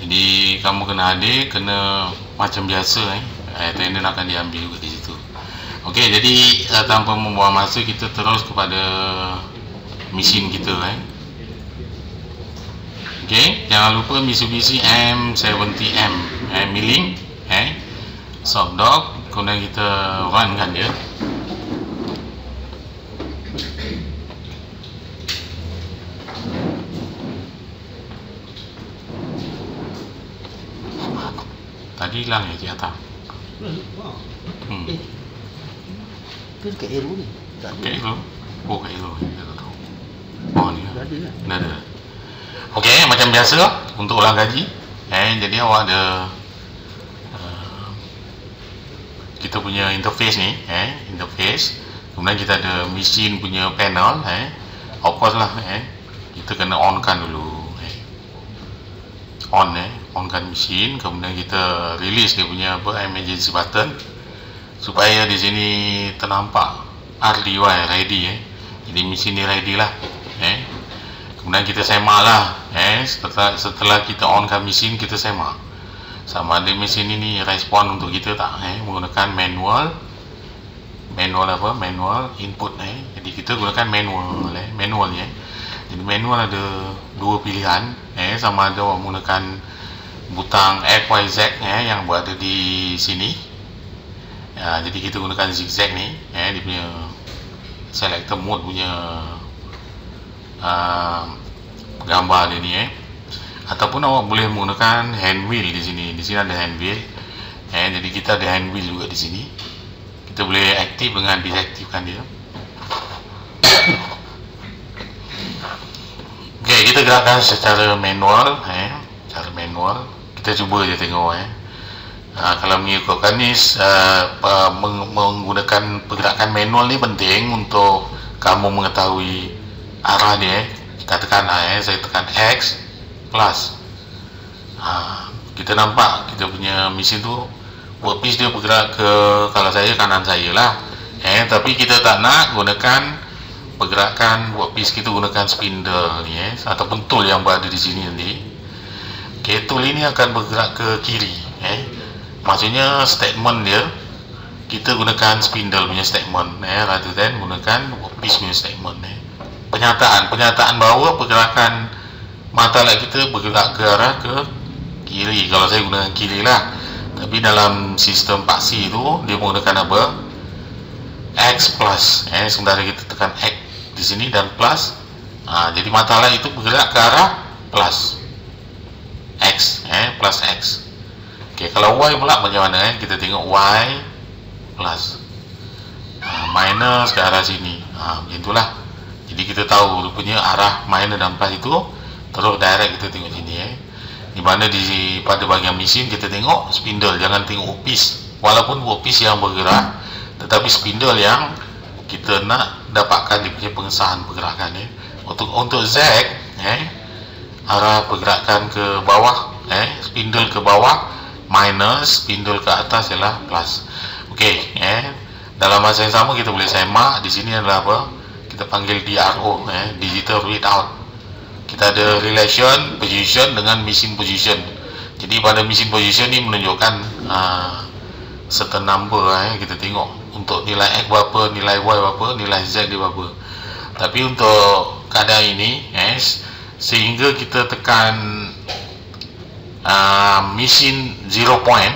Jadi kamu kena hadir, kena macam biasa attendant akan diambil juga di situ. Okey, jadi tanpa membuang masa kita terus kepada mesin kita Okey, jangan lupa Mitsubishi M70M milling soft dog, kemudian kita runkan dia. Tadi hilang ya di atas. Itu dekat arrow ni. Tak ada. Kat arrow? Oh, kat arrow. Saya tak tahu. Oh, ni lah. Dah ada kan? Dah ada. Okey, macam biasa untuk ulang gaji. Jadi awak ada kita punya interface ni, interface. Kemudian kita ada mesin punya panel, of course lah, kita kena onkan dulu, onkan mesin. Kemudian kita release dia punya emergency button supaya di sini ternampak RDY ready, jadi mesin ni ready lah, kemudian kita semak lah, setelah kita onkan mesin, kita semak sama ada mesin ini respon untuk kita tak, menggunakan manual input, jadi kita gunakan manual jadi manual ada dua pilihan, sama ada menggunakan butang XYZ yang berada di sini, jadi kita gunakan zigzag ni, dia punya selector mode punya gambar dia ni, ataupun awak boleh menggunakan hand wheel di sini. Di sini ada hand wheel, jadi kita ada hand wheel juga di sini. Kita boleh aktif dengan deaktifkan dia. Okey, kita gerakkan secara manual, cara manual. Kita cuba je tengok, kalau mengikutkan ni, menggunakan pergerakan manual ni penting untuk kamu mengetahui arah dia. Kita tekan, saya tekan X plus, kita nampak kita punya mesin tu workpiece dia bergerak ke, kalau saya kanan saya lah, tapi kita tak nak gunakan pergerakan workpiece, kita gunakan spindle ni, ataupun tool yang berada di sini nanti. Okay, tool ini akan bergerak ke kiri, maksudnya statement dia kita gunakan spindle punya statement, rather than gunakan workpiece punya statement. Penyataan bahawa pergerakan mata light kita bergerak ke arah ke kiri, kalau saya gunakan kiri lah, tapi dalam sistem paksi itu dia menggunakan apa, X plus, sementara kita tekan X di sini dan plus, jadi mata light itu bergerak ke arah plus X, plus X. Okay, kalau Y pula macam mana, kita tengok Y plus, minus ke arah sini, begitulah. Jadi kita tahu rupanya arah minus dan plus itu terus direct kita tengok sini, di mana pada bahagian mesin kita tengok spindle, jangan tengok workpiece. Walaupun workpiece yang bergerak, tetapi spindle yang kita nak dapatkan dia punya pengesahan pergerakan. Untuk Z, arah pergerakan ke bawah, spindle ke bawah minus, spindle ke atas ialah plus. Okey, dalam masa yang sama kita boleh semak di sini adalah apa, kita panggil DRO, digital readout. Kita ada relation position dengan mesin position. Jadi pada mesin position ni menunjukkan certain number, kita tengok untuk nilai X berapa, nilai Y berapa, nilai Z dia berapa. Tapi untuk keadaan ini, sehingga kita tekan mesin 0 point,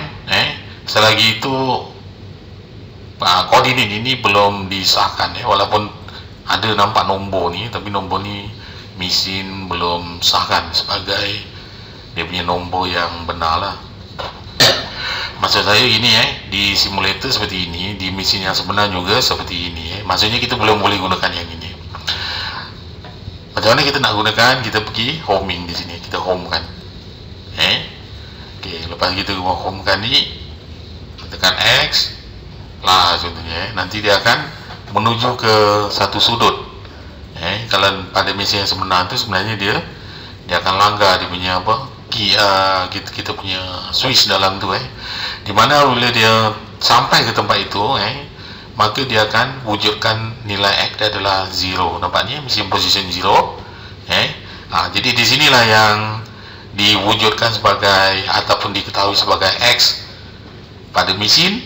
selagi itu koordinat ini belum disahkan, walaupun ada nampak nombor ni, tapi nombor ni mesin belum sahkan sebagai dia punya nombor yang benar lah. Maksud saya gini, di simulator seperti ini, di mesin yang sebenar juga seperti ini, maksudnya kita belum boleh gunakan yang ini. Macam mana kita nak gunakan? Kita pergi homing di sini, kita homekan, okey, lepas kita homekan ni, tekan X lah contohnya, nanti dia akan menuju ke satu sudut. Kalau pada mesin yang sebenar tu sebenarnya dia akan langgar dia punya apa, key, kita punya switch dalam tu, di mana bila dia sampai ke tempat itu, maka dia akan wujudkan nilai X dia adalah 0. Nampaknya mesin position 0, jadi di sinilah yang diwujudkan sebagai ataupun diketahui sebagai X pada mesin,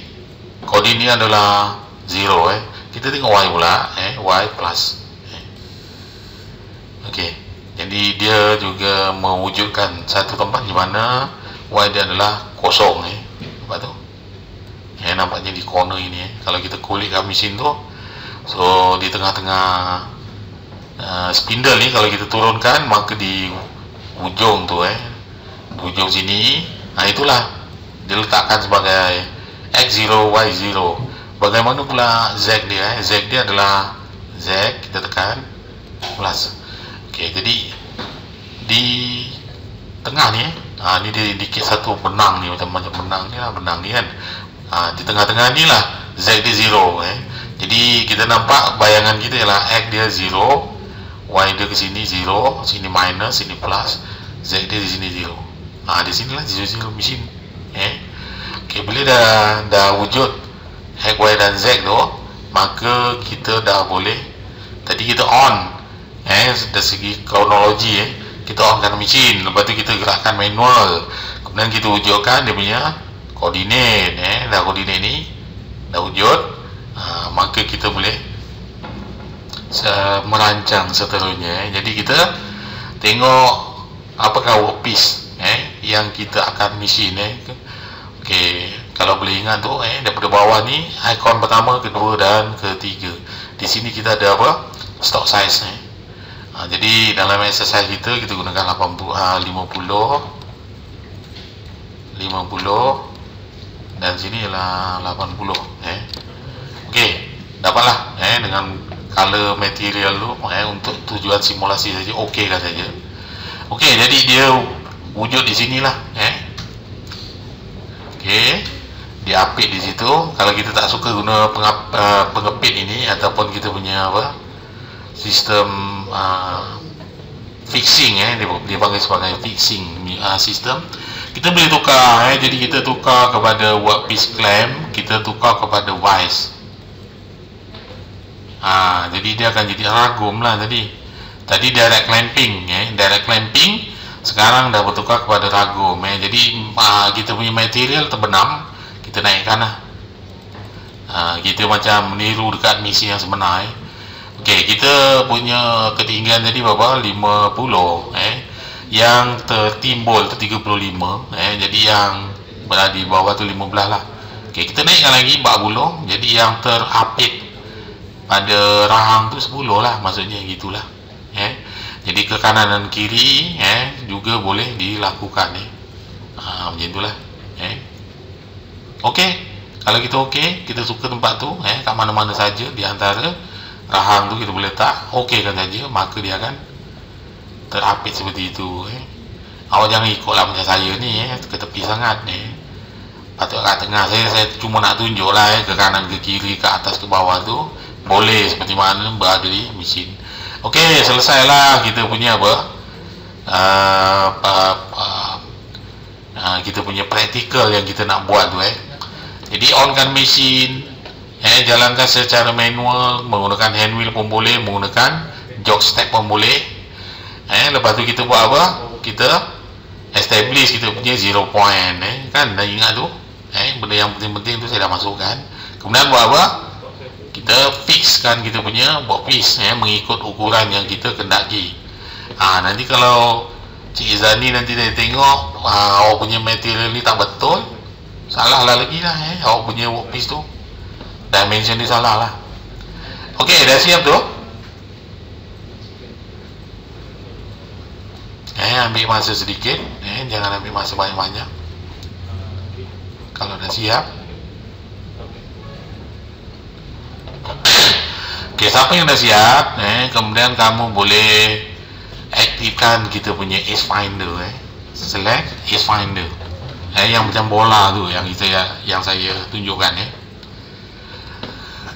koordinat adalah 0. Kita tengok Y pula, Y plus. Okey, jadi dia juga mewujudkan satu tempat di mana Y dia adalah kosong. Nampak tu? Nampaknya di corner ini. Kalau kita kulikkan mesin tu, so di tengah-tengah spindle ni kalau kita turunkan, maka di ujung tu, ujung sini, itulah diletakkan sebagai X0, Y0. Bagaimana pula Z dia? Z dia adalah Z, kita tekan plus. Okey, jadi di tengah ni, ni dia indicate satu benang ni, macam benang ni lah, benang ni kan. Di tengah-tengah ni lah Z dia 0. Jadi kita nampak bayangan kita ialah X dia 0, Y dia ke sini 0, sini minus, sini plus, Z dia di sini 0. Di sinilah 0 mesin. Okey, bila dah wujud X, Y dan Z tu, maka kita dah boleh, tadi kita on, dari segi kronologi, kita onkan mesin, lepas tu kita gerakkan manual, kemudian kita wujudkan dia punya koordinat. Dah koordinat ni dah wujud, maka kita boleh merancang seterusnya. Jadi kita tengok apakah workpiece yang kita akan mesin. Okey, kalau boleh ingat tu, daripada bawah ni ikon pertama, kedua dan ketiga. Di sini kita ada apa? Stock size. Jadi dalam exercise kita gunakan 50, dan sini ialah 80. Okey, dapatlah dengan color material tu, untuk tujuan simulasi saja, okey kan saja. Okey, jadi dia wujud di sinilah. Okey, diapit di situ. Kalau kita tak suka guna pengepit ini, ataupun kita punya sistem fixing, dia panggil sebagai fixing sistem, kita boleh tukar. Jadi kita tukar kepada workpiece clamp, kita tukar kepada vise. Jadi dia akan jadi ragum lah. Tadi direct clamping, direct clamping sekarang dah bertukar kepada ragum. Jadi kita punya material terbenam, kita naikkan lah. Kita macam meniru dekat misi yang sebenar. Okey, kita punya ketinggian tadi berapa? 50. Yang tertimbul tu 35. Jadi yang berada di bawah tu 15 lah. Okey, kita naikkan lagi 40. Jadi yang terapit pada rahang tu 10 lah, maksudnya gitulah. Jadi ke kanan dan kiri juga boleh dilakukan. Macam itulah. Okey, kalau kita okey, kita suka tempat tu, kat mana-mana saja di antara rahang tu kita boleh letak, okeykan saja, maka dia akan terapit seperti itu. Awak jangan ikutlah macam saya ni, ke tepi sangat ni. Patut kat tengah. Saya cuma nak tunjuk lah, ke kanan, ke kiri, ke atas, ke bawah tu boleh seperti mana berada di mesin. Okey, selesailah kita punya kita punya praktikal yang kita nak buat tu. Jadi onkan mesin, jalankan secara manual, menggunakan hand wheel pun boleh, menggunakan jog step pun boleh. Lepas tu kita buat apa? Kita establish kita punya 0 point. Kan dah ingat tu? Benda yang penting-penting tu saya dah masukkan. Kemudian buat apa? Kita fixkan kita punya workpiece, mengikut ukuran yang kita kendaki. Nanti kalau Cik Izani nanti dia tengok awak punya material ni tak betul, salah lah lagi lah. Awak punya workpiece tu dimension dia salah lah. Okey, dah siap tu? Ambil masa sedikit, jangan ambil masa banyak-banyak. Kalau dah siap. Okey, siapa yang dah siap, kemudian kamu boleh aktifkan kita punya Ace Finder. Select Ace Finder. Yang macam bola tu yang saya tunjukkan.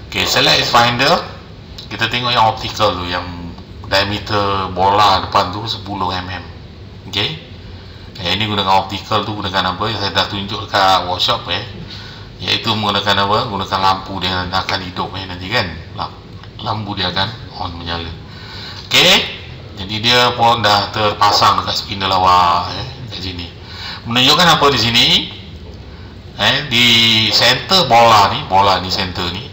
Okey, select Ace Finder. Kita tengok yang optical tu, yang diameter bola depan tu 10 mm. Okey. Ini gunakan optical tu, gunakan apa yang saya dah tunjuk dekat workshop, iaitu menggunakan apa? Gunakan lampu dia akan hidup nanti kan. Lampu dia akan on, menyala. Okey. Jadi dia pun dah terpasang dekat spindle awak. kat sini. Menunjukkan apa di sini? Di center bola ni center ni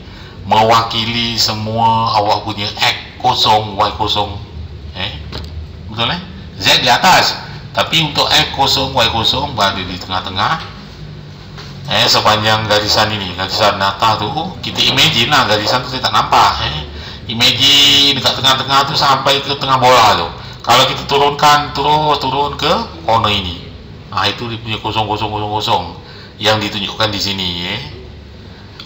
mewakili semua awak punya X kosong, Y kosong. Betul Z di atas, tapi untuk X kosong, Y kosong berada di tengah-tengah. Sepanjang garisan ini, garisan atas tu, kita imagine lah garisan tu saya tak nampak. Imagine dekat tengah-tengah tu sampai ke tengah bola tu. Kalau kita turunkan turun ke corner ini, itu dia punya kosong yang ditunjukkan di sini.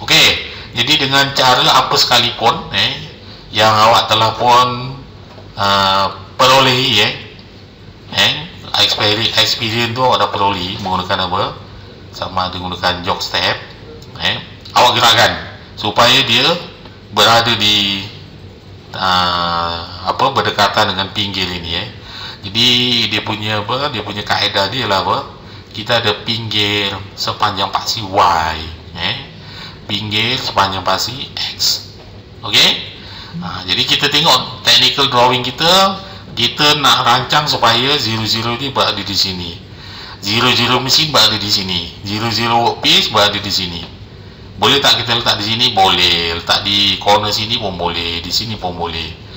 Okey, jadi dengan cara apa sekalipun yang awak telah pun perolehi experience tu awak dah perolehi menggunakan apa? Sama ada menggunakan jog step, awak gerakkan supaya dia berada di berdekatan dengan pinggir ini. Jadi dia punya kaedah dia lah apa? Kita ada pinggir sepanjang paksi Y, pinggir sepanjang paksi X. Okey? Jadi kita tengok technical drawing kita nak rancang supaya 00 ni berada di sini. 00 mesin berada di sini. 00 workpiece berada di sini. Boleh tak kita letak di sini? Boleh. Letak di corner sini pun boleh, di sini pun boleh.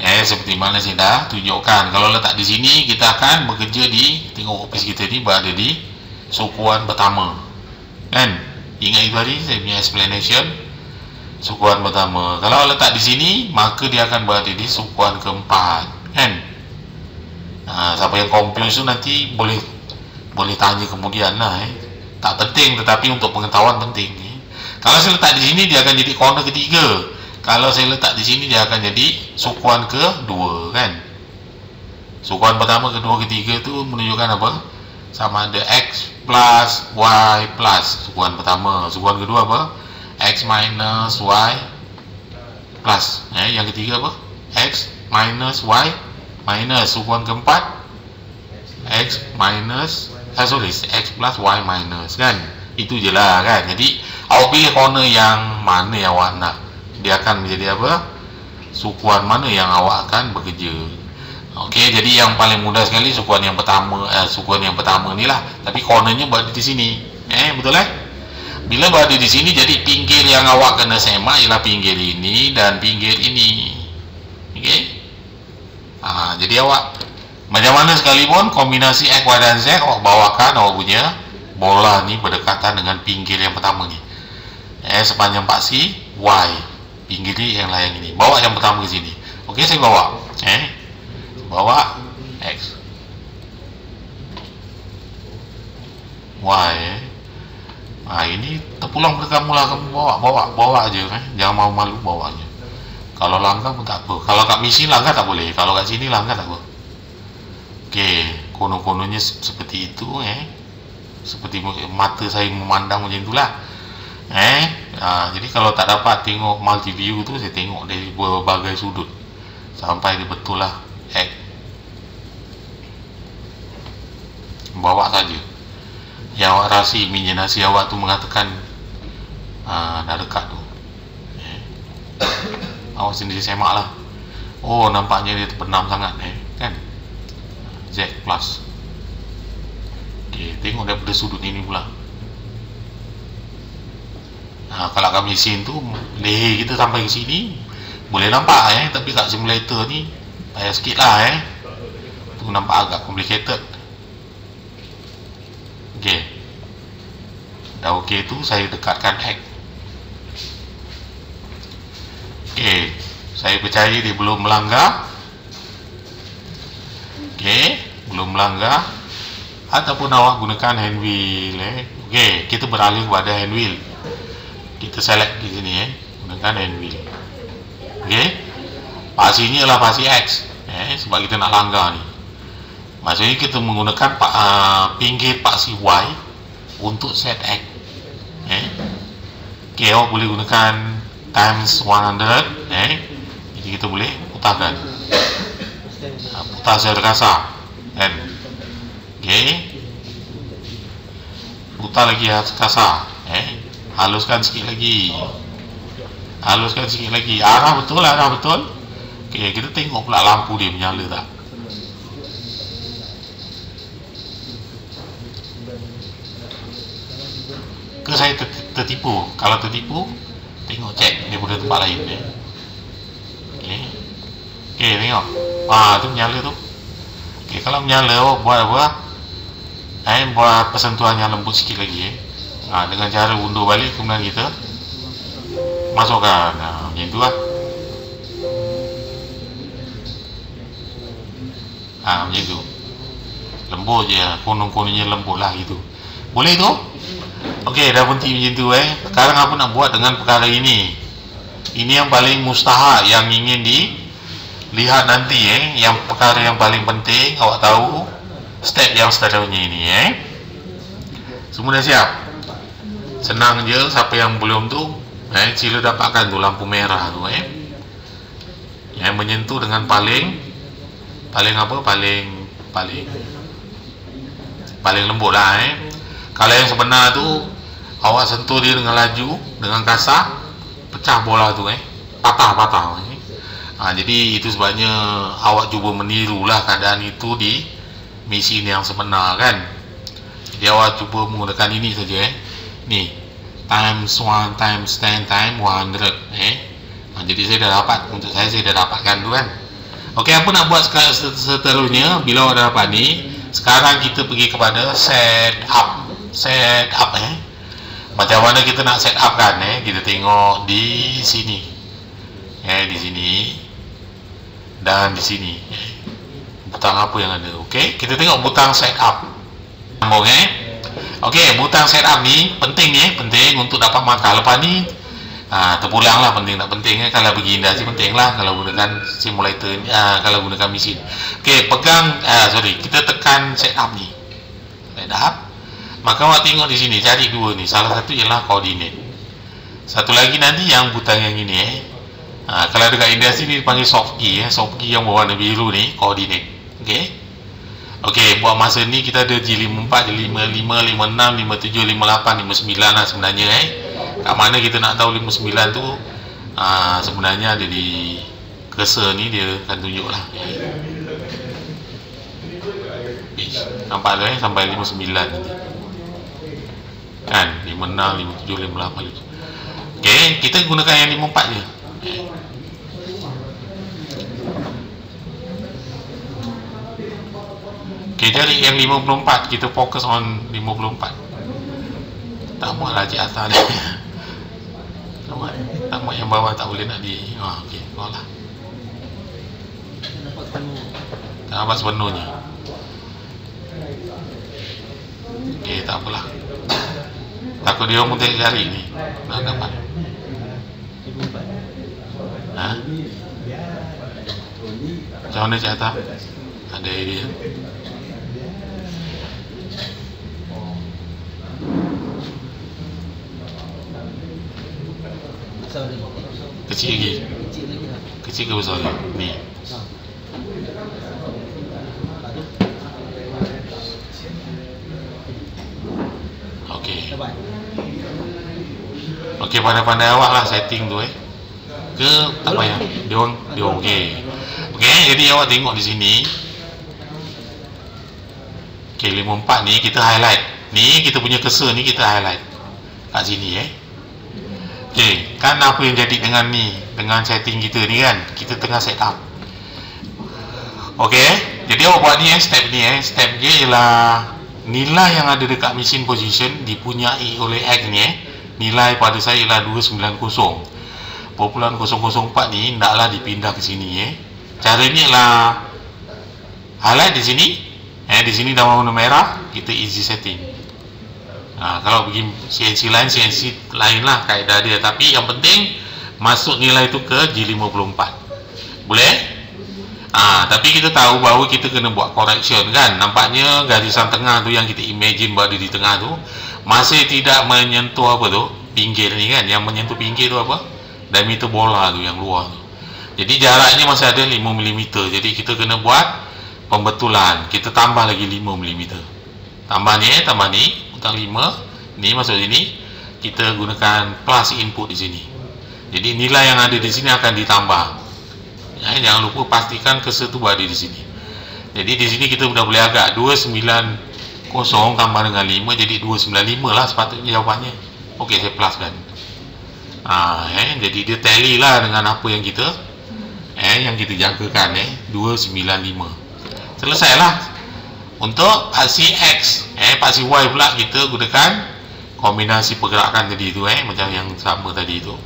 Seperti mana saya dah tunjukkan. Kalau letak di sini, kita akan bekerja di, tengok workpiece kita ni berada di sukuan pertama. Kan? Ingat itu tadi saya punya explanation. Sukuan pertama. Kalau letak di sini, maka dia akan berada di sukuan keempat. Kan? Siapa yang confuse tu nanti boleh tanya kemudian lah. Tak penting, tetapi untuk pengetahuan penting. Kalau saya letak di sini, dia akan jadi corner ketiga. Kalau saya letak di sini, dia akan jadi sukuan kedua, kan? Sukuan pertama, kedua, ketiga tu menunjukkan apa? Sama ada X plus Y plus. Sukuan pertama. Sukuan kedua apa? X minus Y plus. Yang ketiga apa? X minus Y minus. Sukuan keempat X minus X plus Y minus, kan? Itu je lah, kan? Jadi awak pilih corner yang mana yang awak nak. Dia akan menjadi apa? Sukuan mana yang awak akan bekerja. Okey, jadi yang paling mudah sekali sukuan yang pertama ni lah. Tapi cornernya berada di sini. Betul Bila berada di sini, jadi pinggir yang awak kena semak ialah pinggir ini dan pinggir ini. Okey. Jadi awak macam mana sekalipun kombinasi X, Y dan Z, awak bawakan awak punya bola ni berdekatan dengan pinggir yang pertama ni. Sepanjang paksi Y, pinggir ni yang layang ini. Bawa yang pertama ke sini. Okey, saya bawa. Bawa X, Y. Ini terpulang ke kamu lah. Kamu bawa aja. Jangan malu-malu, bawa aja. Kalau langgar pun tak apa. Kalau kat mesin langgar tak boleh. Kalau kat sini langgar tak apa. Okey, kono-kononya seperti itu. Seperti mata saya memandang macam itulah. Jadi kalau tak dapat tengok multi view tu, saya tengok dari berbagai sudut sampai dia betul lah. Bawa saja. Yang awak rasa imaginasi awak tu mengatakan dah dekat tu. Awak sendiri semak lah. Oh, nampaknya dia terbenam sangat, kan? Z plus. Okey, tengok daripada sudut ini pula. Kalau kat mesin tu leher kita sampai ke sini boleh nampak, tapi kat simulator ni payah sikit lah. Tu nampak agak complicated. Okey, dah okey tu saya dekatkan X. Okey, saya percaya dia belum melanggar. Okey, belum melanggar. Ataupun awak gunakan hand wheel. Okey, kita beralih kepada hand wheel. Kita select di sini, gunakan hand wheel. Okey, paksi ni adalah paksi X, sebab kita nak langgar ni. Maksudnya kita menggunakan pinggir paksi Y untuk set X. Okey, awak boleh gunakan times 100. Jadi kita boleh putarkan. Putar secara kasar, kan? Okey, putar lagi kasar. Haluskan sikit lagi. Arah betul. Okey, kita tengok pula lampu dia menyala tak. Ke saya tertipu? Kalau tertipu, tengok cek daripada tempat lain ya. Okey, tengok. Tu menyala tu. Okey, kalau menyala, buat apa? Buat persentuhan yang lembut sikit lagi dengan cara undur balik, kemudian kita masukkan. Macam tu lah. Macam tu. Lembut je, konon-kononnya lembut lah gitu. Boleh tu? Okey, dah berhenti macam tu Sekarang apa nak buat dengan perkara ini? Ini yang paling mustahak, yang ingin dilihat nanti yang perkara yang paling penting awak tahu step yang seterusnya ini Semua dah siap? Senang je, siapa yang belum tu sila dapatkan tu lampu merah tu yang menyentuh dengan paling lembut lah Kalau yang sebenar tu awak sentuh dia dengan laju, dengan kasar, pecah bola tu patah. Jadi itu sebabnya awak cuba menirulah keadaan itu di mesin yang sebenar kan. Jadi awak cuba menggunakan ini saja ni, times 1 times 10 times 100 jadi saya dah dapat, untuk saya dah dapatkan tu kan. Okey, apa nak buat seterusnya? Bila awak dah dapat ni, sekarang kita pergi kepada set up macam mana kita nak set up kan kita tengok di sini di sini dan di sini butang apa yang ada. Okey, kita tengok butang set up sambung Okey, butang set up ni penting penting untuk dapat markah. Lepas ni terpulang lah penting tak penting kalau pergi industri penting lah kalau gunakan simulator kalau gunakan mesin. Okey, pegang kita tekan set up ni, set up. Maka awak tengok di sini, cari dua ni. Salah satu ialah koordinat. Satu lagi nanti yang butang yang ini kalau dekat industri ni dipanggil soft key soft key yang berwarna biru ni koordinat. Okey, buat masa ni kita ada G54, G55, 56, 57, 58, 59 lah sebenarnya kat mana kita nak tahu 59 tu sebenarnya ada di cursor ni, dia akan tunjuk lah nampak tu sampai 59 nanti kan, 56, 57, 58. Okey, kita gunakan yang 54 je. Okey, jadi yang 54 kita fokus on 54. Tak muatlah cik atas ni. Tak muat yang bawah, tak boleh nak di. Okey, tolaklah. Tak dapat sepenuhnya. Okey, tak apalah. Takut dia orang pun cari ni nak dapat. Macam mana cik atas? Ada idea? Kecil lagi? Kecil ke besar lagi? Ni Okey, pandai-pandai awak lah setting tu ke tak payah dia orang okey, jadi awak tengok di sini. Okey, 54 ni kita highlight ni, kita punya cursor ni kita highlight kat sini Okey, kan apa yang jadi dengan ni, dengan setting kita ni kan, kita tengah set up. Okey, jadi awak buat ni step ni step dia ialah nilai yang ada dekat mesin position dipunyai oleh X ni nilai pada saya ialah 290.004 ni hendaklah dipindah ke sini Caranya ialah highlight di sini di sini dah warna merah, kita easy setting. Kalau pergi CNC lain lah kaedah dia, tapi yang penting masuk nilai tu ke G54. Boleh? Tapi kita tahu bahawa kita kena buat correction kan. Nampaknya garisan tengah tu yang kita imagine berada di tengah tu masih tidak menyentuh apa tu, pinggir ni kan. Yang menyentuh pinggir tu apa? Diameter bola tu yang luar tu. Jadi jaraknya masih ada 5mm. Jadi kita kena buat pembetulan. Kita tambah lagi 5mm. Tambah ni hutang 5. Ni masuk sini. Kita gunakan plus input di sini. Jadi nilai yang ada di sini akan ditambah. Jangan lupa pastikan cursor tu berada di sini. Jadi di sini kita sudah boleh agak 290.004 kosong tambah dengan 5 jadi 295 lah sepatutnya jawapannya. Okey, saya pluskan. Jadi dia tally lah dengan apa yang kita jangkakan 295. Selesailah. Untuk paksi X, paksi Y pula kita gunakan kombinasi pergerakan tadi tu, macam yang sama tadi tu.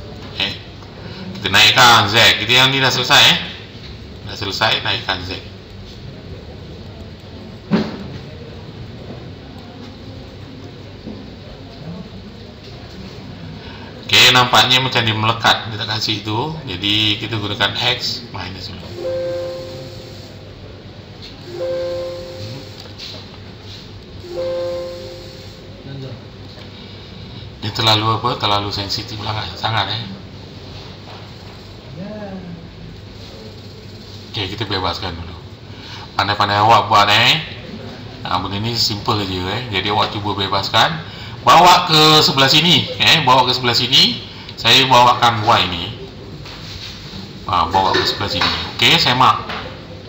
Kita naikkan Z. Kita yang ni dah selesai, dah selesai, naikkan Z. Okey, nampaknya macam dia melekat, dia tak kasih tu. Jadi kita gunakan X minus dulu. Dia terlalu sensitif lah sangat. Okey, kita bebaskan dulu. Pandai-pandai awak buat benda ni simple je Jadi awak cuba bebaskan, bawa ke sebelah sini, saya bawakan Y ni. Bawa ke sebelah sini. Okey, saya mark.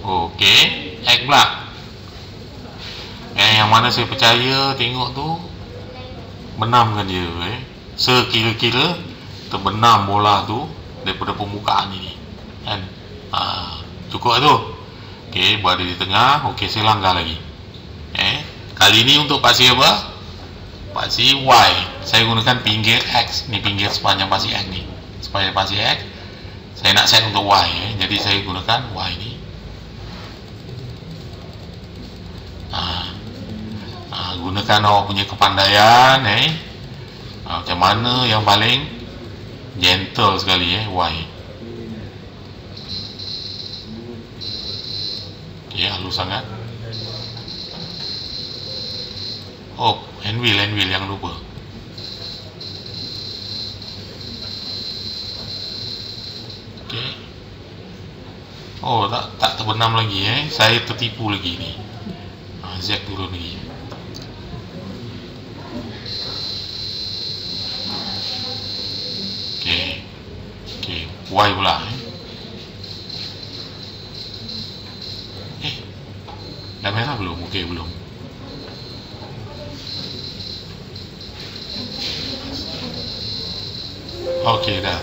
Okey, X pula. Yang mana saya percaya tengok tu benamkan dia, sekira-kira terbenam bola tu daripada permukaan ini, kan? Cukup tu. Okey, berada di tengah. Okey, saya langgar lagi. Kali ni untuk paksi apa? Paksi Y. Saya gunakan pinggir X. Ni pinggir sepanjang paksi X ni. Sepanjang paksi X. Saya nak set untuk Y. Jadi saya gunakan Y ni. Gunakan awak punya kepandaian, macam mana yang paling gentle sekali, Y. Okey, halus sangat. Oh, anvil yang lupa. Okey. Oh, tak terbenam lagi, Saya tertipu lagi ni. Z turun lagi. Okey, Y pula. Dah merah belum? Okey, belum. Okey, dah.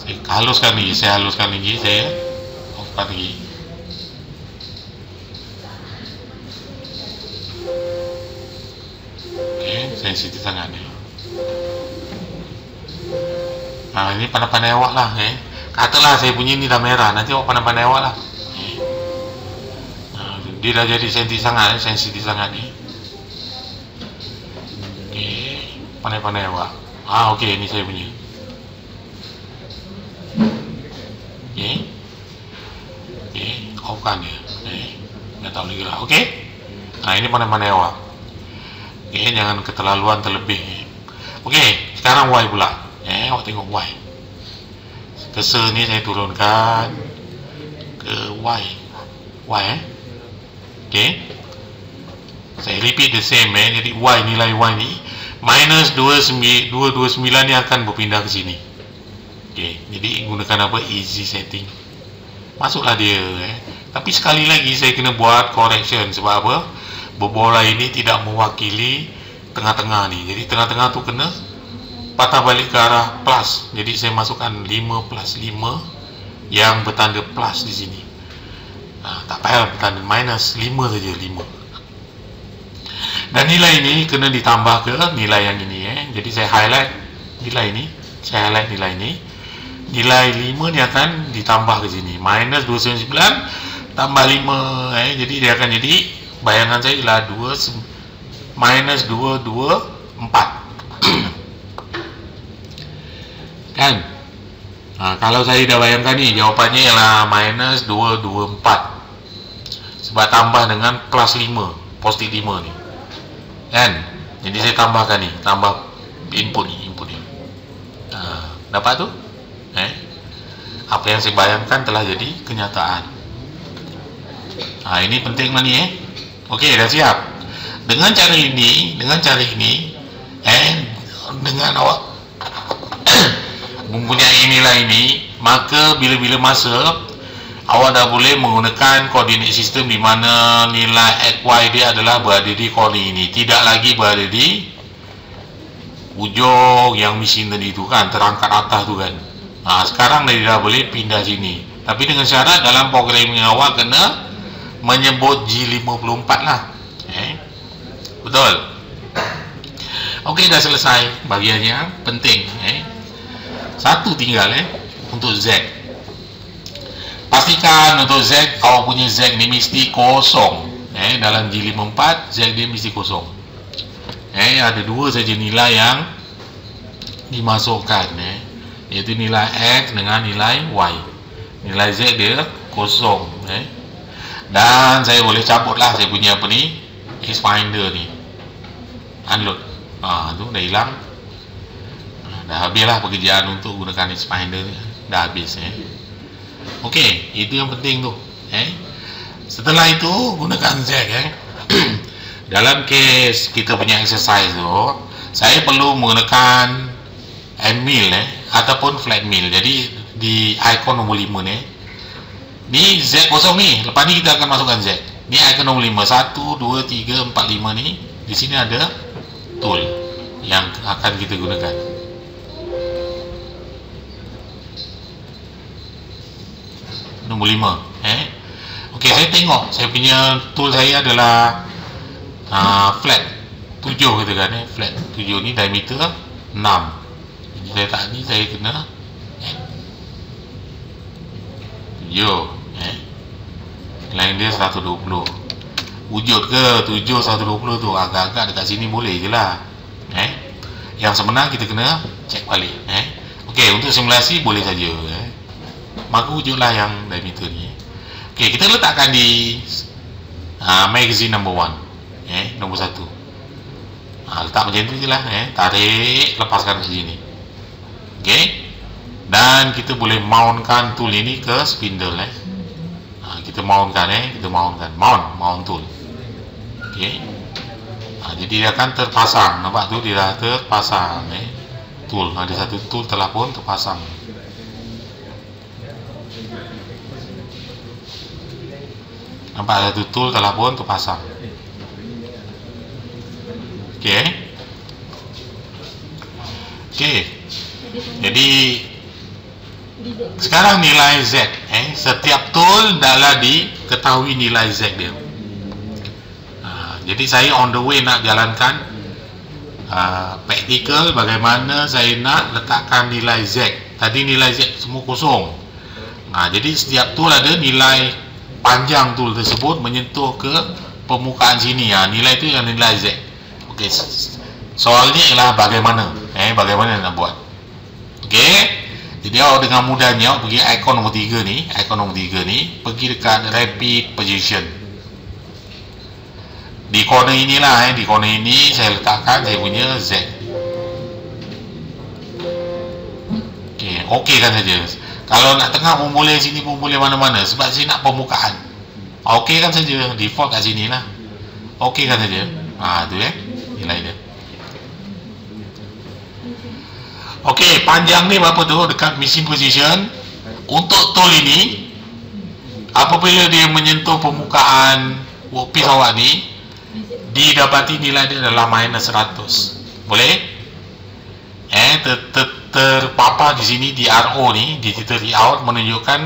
Saya haluskan lagi. Saya offkan lagi. Okey, sensitif sangat ni. Ini pandai-pandai awak lah, Katalah saya punya ni dah merah, nanti awak pandai-pandai awak lah. Dia dah jadi sensitif sangat ni. Okey, pandai-pandai awak. Okey, ni saya punya. Okey, offkan dia. Dah tahu lagi lah. Okey. Ini pandai-pandai awak. Okey, jangan keterlaluan terlebih. Okey, sekarang Y pula. Awak tengok Y. Cursor ni saya turunkan ke Y. Okey. Saya repeat the same, Jadi Y, nilai Y ni minus 229 ni akan berpindah ke sini. Okey, jadi gunakan apa? Easy setting. Masuklah dia, Tapi sekali lagi saya kena buat correction. Sebab apa? Berbola ini tidak mewakili tengah-tengah ni. Jadi tengah-tengah tu kena patah balik ke arah plus. Jadi saya masukkan 5 plus 5 yang bertanda plus di sini. Tak payah bertanda minus, 5 saja, 5. Dan nilai ini kena ditambah ke nilai yang ini, Jadi saya highlight nilai ini. Nilai 5 ni akan ditambah ke sini. Minus 299 tambah 5, Jadi dia akan jadi, bayangan saya ialah minus 224. Kan? Kalau saya dah bayangkan ni, jawapannya ialah minus 224. Sebab tambah dengan plus 5, positif 5 ni. Kan? Jadi saya tambahkan ni, tambah input ni. Dapat tu? Apa yang saya bayangkan telah jadi kenyataan. Ini penting lah ni, Okey, dah siap. Dengan cara ini, dengan awak mempunyai nilai ini, maka bila-bila masa awak dah boleh menggunakan koordinat sistem di mana nilai XY dia adalah berada di koordinat ini, tidak lagi berada di ujung yang mesin tadi tu kan, terangkat atas tu kan. Sekarang dia dah boleh pindah sini, tapi dengan syarat dalam programming awak kena menyebut G54 lah. Betul? Okey, dah selesai bahagian yang penting. Satu tinggal untuk Z. Pastikan untuk Z, awak punya Z ni mesti kosong. Dalam G54 Z dia mesti kosong. Ada dua saja nilai yang dimasukkan, iaitu nilai X dengan nilai Y. Nilai Z dia kosong. Dan saya boleh cabutlah saya punya apa ni, Xfinder ni, unload. Tu dah hilang. Dah habislah pekerjaan untuk gunakan Xfinder ni, dah habis. Okey, itu yang penting tu. Setelah itu gunakan Z. Dalam kes kita punya exercise tu, saya perlu menggunakan end mill ataupun flat mill. Jadi di icon nombor 5 ni Z kosong ni. Lepas ni kita akan masukkan Z. Ni icon nombor 5, 1, 2, 3, 4, 5 ni. Di sini ada tool yang akan kita gunakan. Nombor 5. Okey, saya tengok saya punya tool saya adalah flat 7 kita kan, flat 7 ni diameter 6. Jadi saya tak ni, saya kena 7. Lain dia 120. Wujud ke 7 120 tu? Agak-agak dekat sini boleh je lah. Yang sebenar kita kena cek balik. Okey, untuk simulasi boleh saja. Maka wujudlah yang diameter ni. Okey, kita letakkan di magazine number 1. Nombor 1. Letak macam tu je lah. Tarik, lepaskan ke sini. Okey. Dan kita boleh mountkan tool ini ke spindle. Kita mountkan. Mount tool. Okey. Jadi dia akan terpasang. Nampak tu, dia dah terpasang. Tool, ada satu tool telah pun terpasang. Nampak satu tool telah pun terpasang. Okey. Jadi sekarang nilai Z, setiap tool adalah diketahui nilai Z dia. Jadi saya on the way nak jalankan praktikal bagaimana saya nak letakkan nilai Z. Tadi nilai Z semua kosong. Jadi setiap tool ada nilai panjang tool tersebut menyentuh ke permukaan sini. Nilai itu yang nilai Z. Okey, soalnya ialah bagaimana nak buat. Okey, jadi awak dengan mudahnya awak pergi icon nombor 3 ni, pergi dekat rapid position. Di corner inilah, di corner ini saya letakkan saya punya Z. Okey kan saja. Kalau nak tengah pun boleh, sini pun boleh, mana-mana, sebab saya nak permukaan. Okey kan saja, default kat sini lah. Okey kan saja. Tu nilai dia. Okey, panjang ni berapa tu dekat machine position. Untuk tool ini, apabila dia menyentuh permukaan workpiece awak ni, didapati nilai dia adalah minus 100. Boleh? Terpapar di sini di RO ni, digital layout, menunjukkan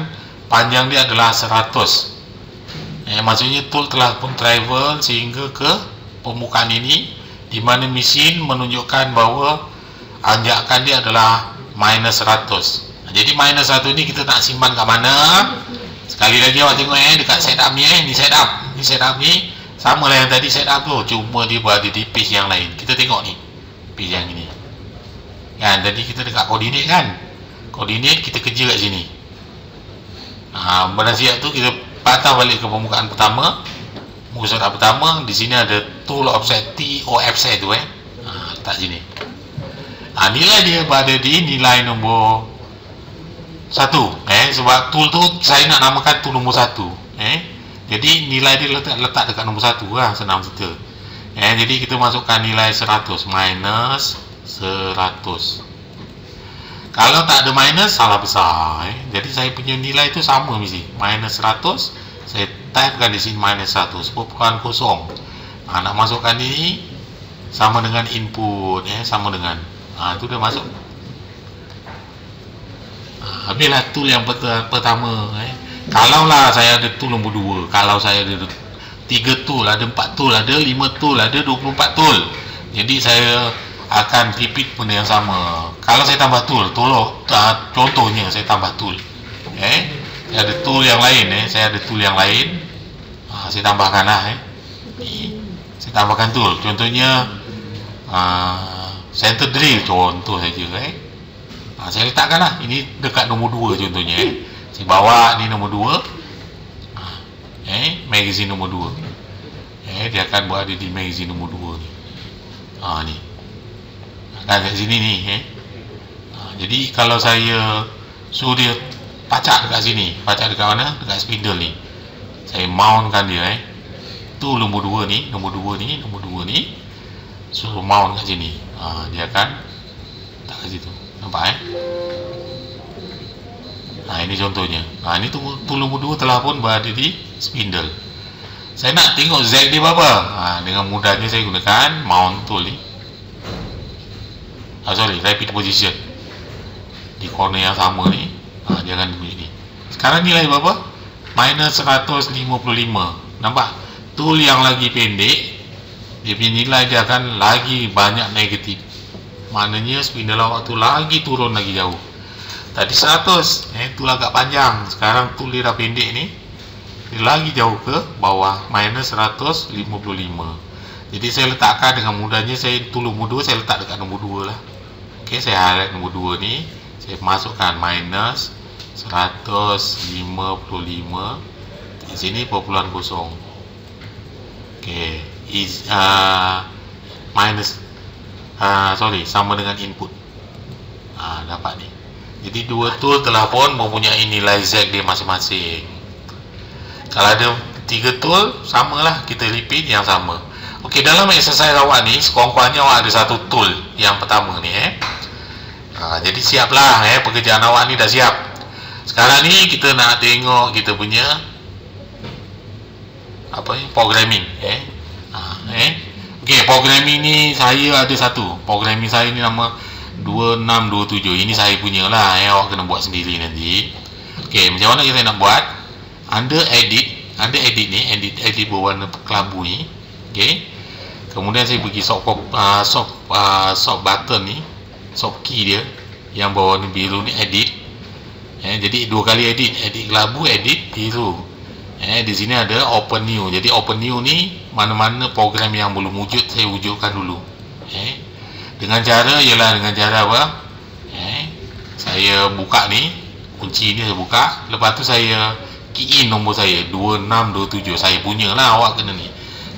panjang dia adalah 100. Maksudnya tool telah pun travel sehingga ke permukaan ini, di mana mesin menunjukkan bahawa anjakan dia adalah minus 100. Jadi minus 1 ni kita nak simpan kat mana? Sekali lagi awak tengok dekat setup ni, ni setup ni sama lah yang tadi setup tu, cuma dia berada di page yang lain. Kita tengok ni page yang ini kan, tadi kita dekat koordinat kan, koordinat kita kerja kat sini. Pada siap tu kita patah balik ke permukaan pertama, muka surat pertama. Di sini ada tool offset TOFZ tu letak sini. Nilai dia berada di nilai nombor 1. Sebab tool tu saya nak namakan tool nombor 1. Jadi nilai dia letak dekat nombor 1 lah, senang cerita. Jadi kita masukkan nilai 100 minus 100. Kalau tak ada minus, salah besar. Jadi saya punya nilai itu sama mesti. Minus 100, saya typekan di sini minus 100, bukan kosong. Nak masukkan ini sama dengan input, sama dengan. Itu dah masuk. Habislah tool yang pertama. Kalau lah saya ada tool nombor 2, kalau saya ada 3 tool, ada 4 tool, ada 5 tool, ada 24 tool. Jadi saya akan repeat benda yang sama. Kalau saya tambah tool, contohnya saya tambah tool. Saya ada tool yang lain, saya ada tool yang lain. Saya tambahkan lah. Saya tambahkan tool. Contohnya center drill, contoh saja. Saya letakkan lah. Ini dekat nombor 2 contohnya. Saya bawa ni nombor 2. Magazine nombor 2. Dia akan berada di magazine nombor 2 ni. Ni. Kan kat sini ni. Jadi kalau saya suruh dia pacak dekat sini. Pacak dekat mana? Dekat spindle ni. Saya mountkan dia. Tu nombor 2 ni. Nombor 2 ni. Suruh mount kat sini. Dia akan tak kat situ. Nampak ini contohnya. Ini tool nombor 2 telah pun berada di spindle. Saya nak tengok Z dia berapa. Dengan mudahnya saya gunakan mount tool ni. Repeat position. Di corner yang sama ni. Dia akan bunyi ni. Sekarang nilai berapa? Minus 155. Nampak? Tool yang lagi pendek, dia punya nilai dia akan lagi banyak negatif. Maknanya spindle awak tu lagi turun lagi jauh. Tadi 100, tool agak panjang. Sekarang tool dia dah pendek ni, dia lagi jauh ke bawah, minus 155. Jadi saya letakkan dengan mudahnya, saya tool nombor 2 saya letak dekat nombor 2 lah. Saya highlight nombor 2 ni, saya masukkan minus 155 di sini perpuluhan kosong. Minus sama dengan input. Dapat ni. Jadi dua tool telah pun mempunyai nilai Z dia masing-masing. Kalau ada 3 tool, samalah, kita repeat yang sama. Dalam exercise awak ni, sekurang-kurangnya awak ada 1 tool yang pertama ni. Jadi siaplah, pekerjaan awak ni dah siap. Sekarang ni kita nak tengok kita punya programming. Programming ni saya ada 1. Programming saya ni nama 2627. Ini saya punya lah. Awak kena buat sendiri nanti. Macam mana kita nak buat? Under edit ni, edit berwarna kelabu ni. Kemudian saya pergi soft button ni, soft key dia yang berwarna biru ni, edit. Jadi 2 kali edit kelabu, edit biru. Di sini ada open new. Jadi open new ni mana-mana program yang belum wujud saya wujudkan dulu. Dengan cara apa? Saya buka ni, kunci ni saya buka. Lepas tu saya key in nombor saya 2627. Saya punya lah, awak kena ni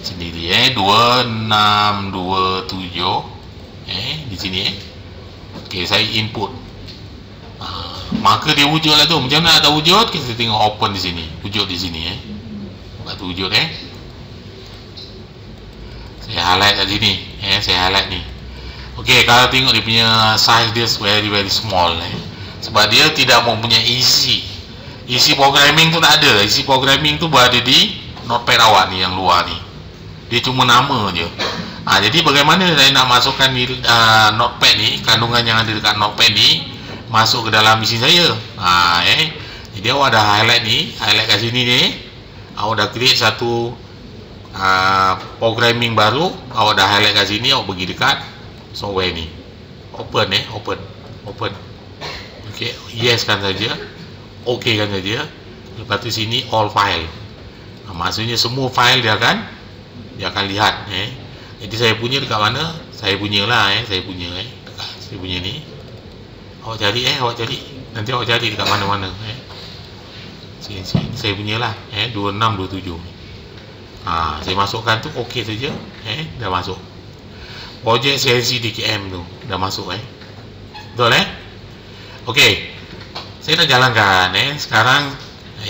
sendiri. 2627. Di sini. Saya input. Maka dia wujud lah tu. Macam mana nak tahu wujud? Kita tengok open di sini. Wujud di sini. Buat tu wujud. Saya highlight kat sini. Saya highlight ni. Kalau tengok dia punya size dia very very small. Sebab dia tidak mempunyai isi programming tu tak ada. Isi programming tu berada di notepad awak ni yang luar ni. Dia cuma nama je. Jadi bagaimana saya nak masukkan notepad ni, kandungan yang ada dekat notepad ni masuk ke dalam mesin saya. Jadi awak dah highlight kat sini ni. Awak dah create satu programming baru. Awak dah highlight kat sini. Awak pergi dekat software ni, open. Yes kan saja, OK kan saja. Lepas tu sini all file. Maksudnya semua file dia akan lihat. Jadi saya punya dekat mana? Saya punya lah. Saya punya ni. Awak cari. Nanti awak cari dekat mana-mana. Sini saya punya lah. 2627. Saya masukkan tu OK saja. Dah masuk. Projek CNC DKM tu dah masuk. Betul saya nak jalankan sekarang,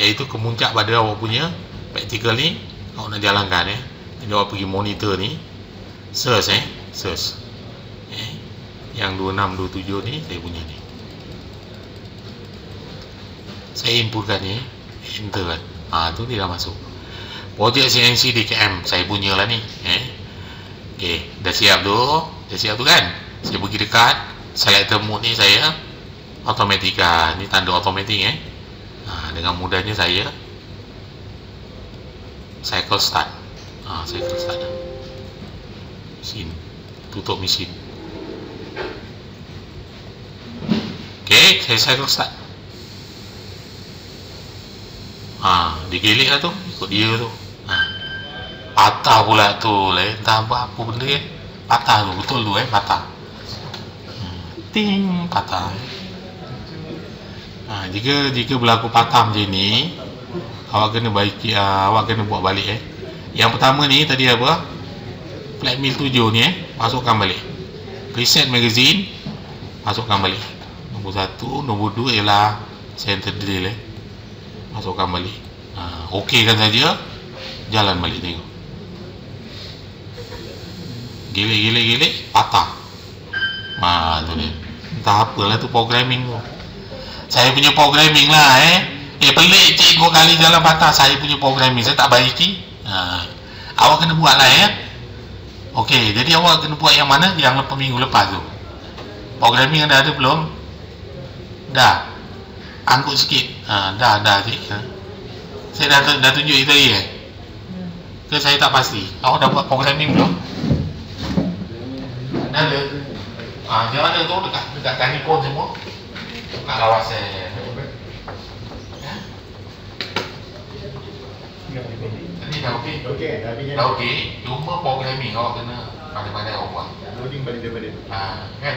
iaitu kemuncak pada awak punya practical ni. Awak nak jalankan. Jadi awak pergi monitor ni, search. Yang 2627 ni saya punya ni. saya inputkan ni, enter kan. Tu dia dah masuk. Projek CNC DKM saya punya lah ni. Okey, dah siap tu kan. Saya pergi dekat selector mode ni, saya automatic kan. Ni tanda automatic dengan mudahnya saya cycle start. Cycle start. Mesin, tutup mesin. Okey, saya cycle start. Digelik lah tu, ikut dia tu. Patah pula tu lah, entah apa benda patah tu, betul tu patah. Ting, patah. Jika berlaku patah macam ni, awak kena baiki, awak kena buat balik Yang pertama ni tadi apa? Flat mill 7 ni masukkan balik. Preset magazine, masukkan balik. Nombor 1, nombor 2 ialah center drill masukkan balik. Okey kan saja, jalan balik tengok. Gilik patah. Tu dia. Entah apalah tu programming tu. Saya punya programming lah pelik cikgu kali jalan patah. Saya punya programming, saya tak baiki. Awak kena buat lah Okey, jadi awak kena buat yang mana? Yang minggu lepas tu. Programming ada belum? Dah. Angkut sikit. Dah cik. Saya dah tunjuk itu tadi ke saya tak pasti. Awak dah buat programming belum? Ada. Dia ada tu dekat Canicon semua. Dekat kawasan. Ini dah okey. Dah okey. Cuma programming awak kena pandai-pandai awak buat. Loading balik daripada. Kan?